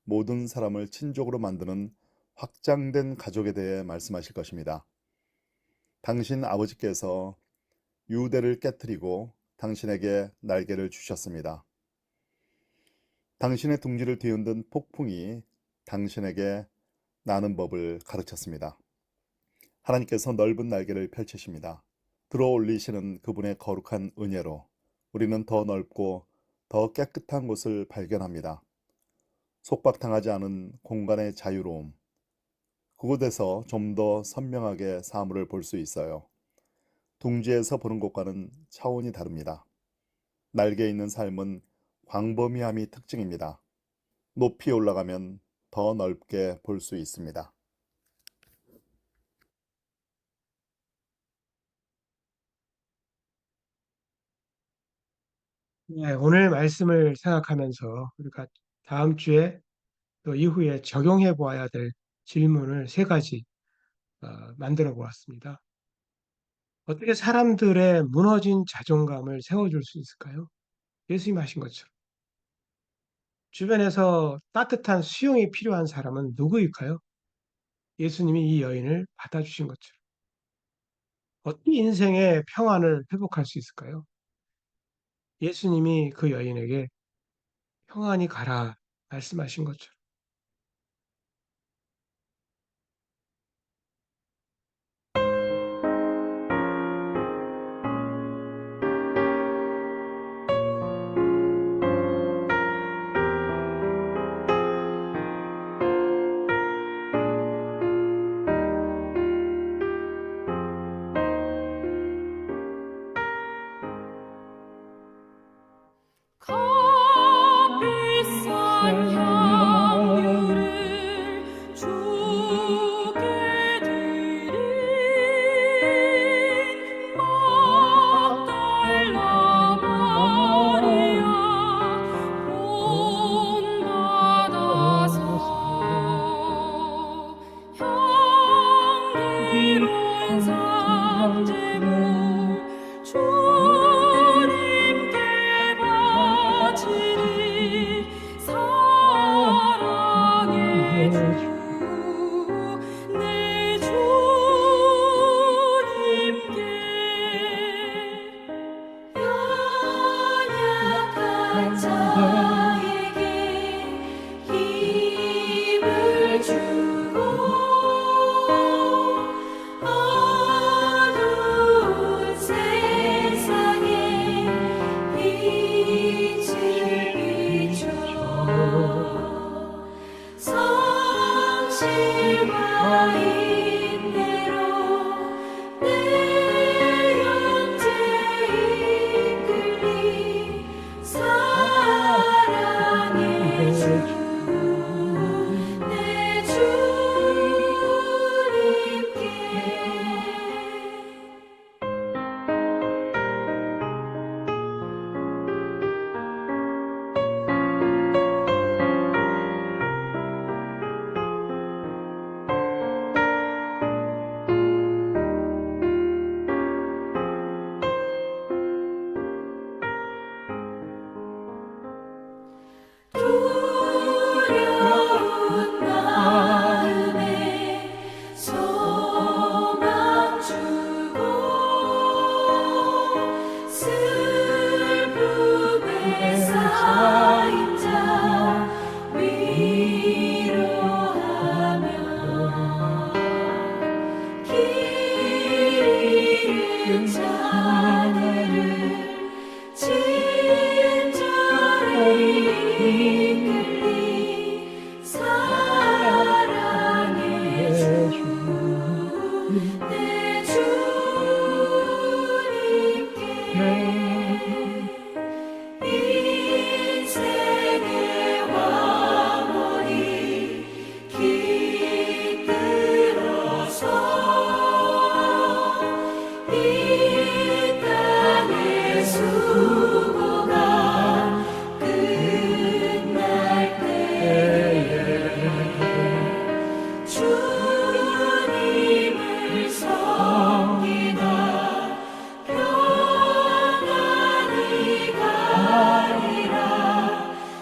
모든 사람을 친족으로 만드는 확장된 가족에 대해 말씀하실 것입니다. 당신 아버지께서 유대를 깨뜨리고 당신에게 날개를 주셨습니다. 당신의 둥지를 뒤흔든 폭풍이 당신에게 나는 법을 가르쳤습니다. 하나님께서 넓은 날개를 펼치십니다. 들어올리시는 그분의 거룩한 은혜로 우리는 더 넓고 더 깨끗한 곳을 발견합니다. 속박당하지 않은 공간의 자유로움, 그곳에서 좀 더 선명하게 사물을 볼 수 있어요. 둥지에서 보는 것과는 차원이 다릅니다. 날개 있는 삶은 광범위함이 특징입니다. 높이 올라가면 더 넓게 볼 수 있습니다. 네, 오늘 말씀을 생각하면서 우리가 다음 주에 또 이후에 적용해 보아야 될 질문을 세 가지 만들어 보았습니다. 어떻게 사람들의 무너진 자존감을 세워줄 수 있을까요? 예수님 하신 것처럼. 주변에서 따뜻한 수용이 필요한 사람은 누구일까요? 예수님이 이 여인을 받아주신 것처럼. 어떻게 인생의 평안을 회복할 수 있을까요? 예수님이 그 여인에게 평안히 가라 말씀하신 것처럼. 값비싼 향유를 주께 드린 막달라 마리아 본받아서 향기로운 산제물 주님께 바치리 사랑의 주 내 주님께 연약한 자에게 힘을 주고 어두운 인생의 왕원이 깃들어서 이 땅의 수고가 끝날 때에 주님을 섬기다 평안히 가리라.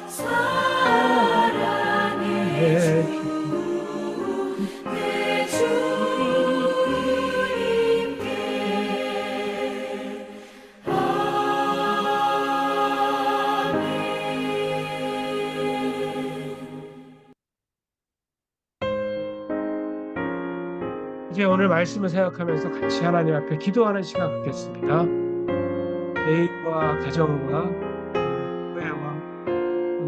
사랑의 주 내 주님께 이제 오늘 말씀을 생각하면서 같이 하나님 앞에 기도하는 시간 갖겠습니다. 개인과 가정과 교회와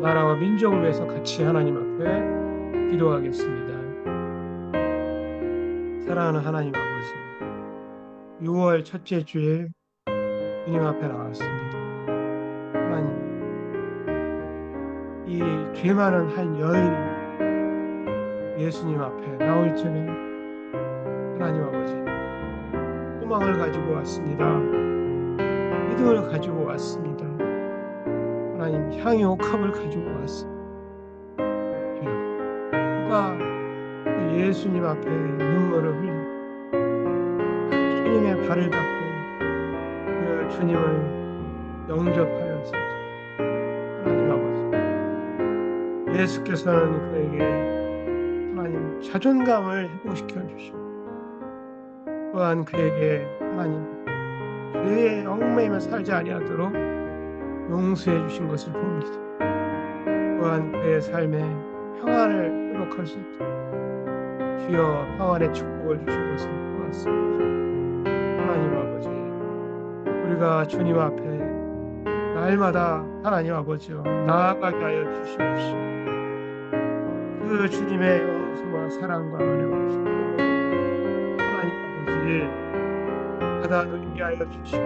나라와 민족을 위해서 같이 하나님 앞에 기도하겠습니다. 사랑하는 하나님 아버지, 6월 첫째 주일 주님 앞에 나왔습니다. 하나님, 이 죄 많은 한 여인이 예수님 앞에 나올 적에 하나님 아버지, 소망을 가지고 왔습니다. 믿음을 가지고 왔습니다. 하나님, 향유 옥합을 가지고 왔습니다. 주여, 누가 그 예수님 앞에 눈물을 흘리고 주님의 발을 닦고 그 주님을 영접하였습니다. 하나님 아버지, 예수께서는 그에게 하나님 자존감을 회복시켜 주시고 또한 그에게 하나님 죄의 얽매이며 살지 아니하도록 용서해 주신 것을 봅니다. 또한 그의 삶에 평안을 회복할 수 있도록 주여 평안의 축복을 주신 것을 보았습니다. 하나님 아버지, 우리가 주님 앞에 날마다 하나님 아버지여 나아가게 하여 주시옵시고 그 주님의 용서와 사랑과 은혜와 축복을 하나님 아버지 받아 누리게 하여 주시고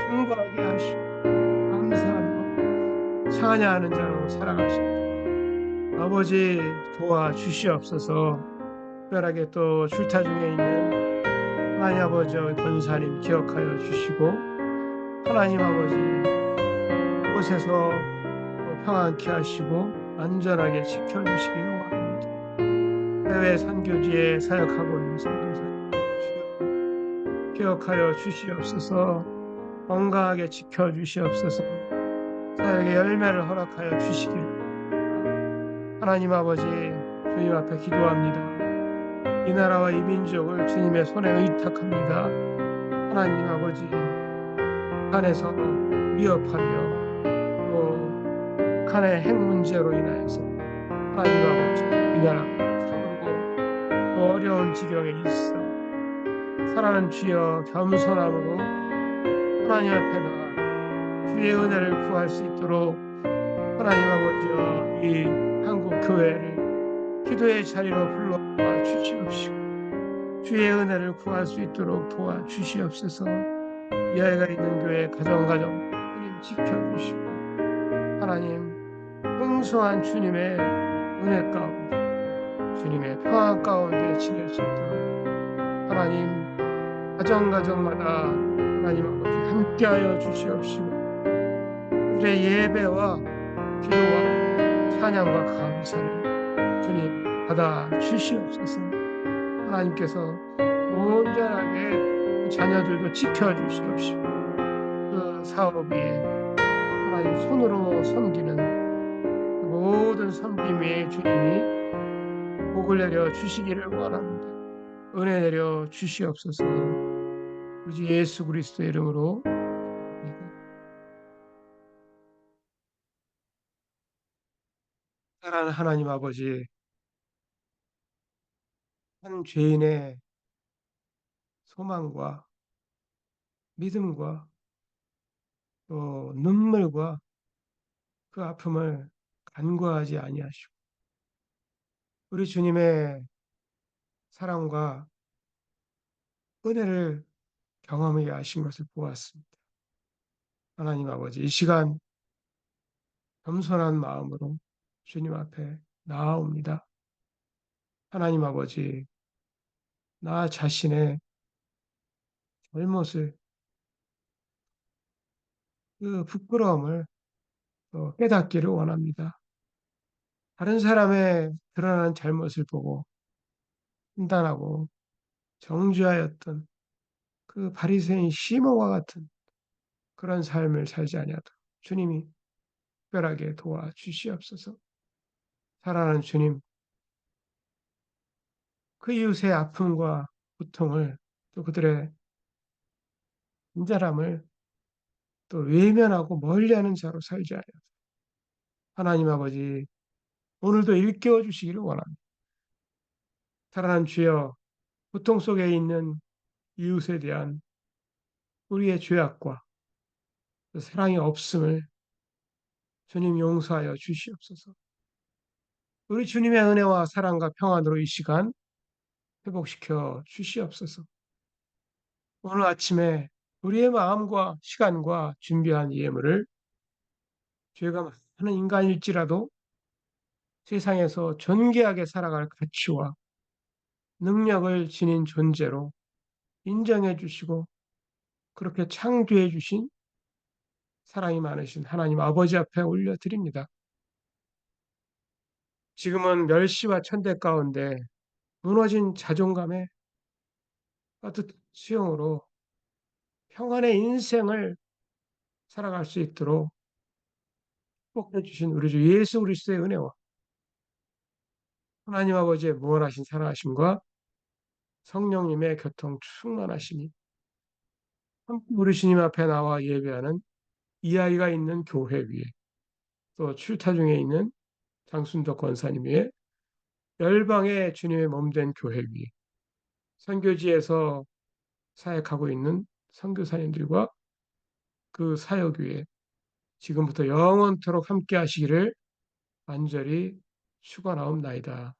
충고하게 하시고 감사하며 찬양하는 자로 살아가시고 아버지 도와주시옵소서. 특별하게 또 출타 중에 있는 하나님 아버지 권사님 기억하여 주시고 하나님 아버지 곳에서 평안케 하시고 안전하게 지켜주시기 원합니다. 해외 선교지에 사역하고 있는 선교사님 기억하여 주시옵소서. 건강하게 지켜주시옵소서. 사역의 열매를 허락하여 주시기를 하나님 아버지 주님 앞에 기도합니다. 이 나라와 이 민족을 주님의 손에 의탁합니다. 하나님 아버지 북한에서 위협하며 또 북한의 핵 문제로 인하여서 하나님 아버지 이 나라가 참고 또 어려운 지경에 있어 살아는 주여 겸손함으로 하나님 앞에 나아 주의 은혜를 구할 수 있도록 하나님 아버지여 이 한국 교회를 기도의 자리로 불러와 주시옵시고 주의 은혜를 구할 수 있도록 도와주시옵소서. 이 아이가 있는 교회 가정가정 주님 지켜주시고 하나님 풍성한 주님의 은혜 가운데 주님의 평안 가운데 지낼 수 있도록 하나님 가정가정마다 하나님 아버지 함께하여 주시옵시고 우리의 예배와 기도와 찬양과 감사를 주님 받아 주시옵소서. 하나님께서 온전하게 자녀들도 지켜주시옵시고 그 사업 위에 하나님 손으로 섬기는 그 모든 섬김 위에 주님이 복을 내려 주시기를 원합니다. 은혜 내려 주시옵소서. 우리 예수 그리스도의 이름으로 사랑하는 하나님 아버지, 한 죄인의 소망과 믿음과 또 눈물과 그 아픔을 간과하지 아니하시고 우리 주님의 사랑과 은혜를 경험하게 하신 것을 보았습니다. 하나님 아버지, 이 시간 겸손한 마음으로 주님 앞에 나아옵니다. 하나님 아버지, 나 자신의 잘못을, 그 부끄러움을 깨닫기를 원합니다. 다른 사람의 드러나는 잘못을 보고 판단하고 정죄하였던 그 바리새인 시몬과 같은 그런 삶을 살지 아니하도록 주님이 특별하게 도와주시옵소서. 사랑하는 주님, 그 이웃의 아픔과 고통을 또 그들의 인자함을 또 외면하고 멀리하는 자로 살지 아니하도록 하나님 아버지 오늘도 일깨워 주시기를 원합니다. 사랑하는 주여, 고통 속에 있는 이웃에 대한 우리의 죄악과 그 사랑이 없음을 주님 용서하여 주시옵소서. 우리 주님의 은혜와 사랑과 평안으로 이 시간 회복시켜 주시옵소서. 오늘 아침에 우리의 마음과 시간과 준비한 예물을 죄가 많은 인간일지라도 세상에서 존귀하게 살아갈 가치와 능력을 지닌 존재로 인정해 주시고 그렇게 창조해 주신 사랑이 많으신 하나님 아버지 앞에 올려드립니다. 지금은 멸시와 천대 가운데 무너진 자존감에 따뜻한 수용으로 평안의 인생을 살아갈 수 있도록 축복해 주신 우리 주 예수 그리스도의 은혜와 하나님 아버지의 무한하신 사랑하심과 성령님의 교통 충만하심이 함께 우리 주님 앞에 나와 예배하는 이 아이가 있는 교회 위에 또 출타 중에 있는 장순덕 권사님 위에 열방의 주님의 몸된 교회 위에 선교지에서 사역하고 있는 선교사님들과 그 사역 위에 지금부터 영원토록 함께 하시기를 간절히 축원하옵나이다.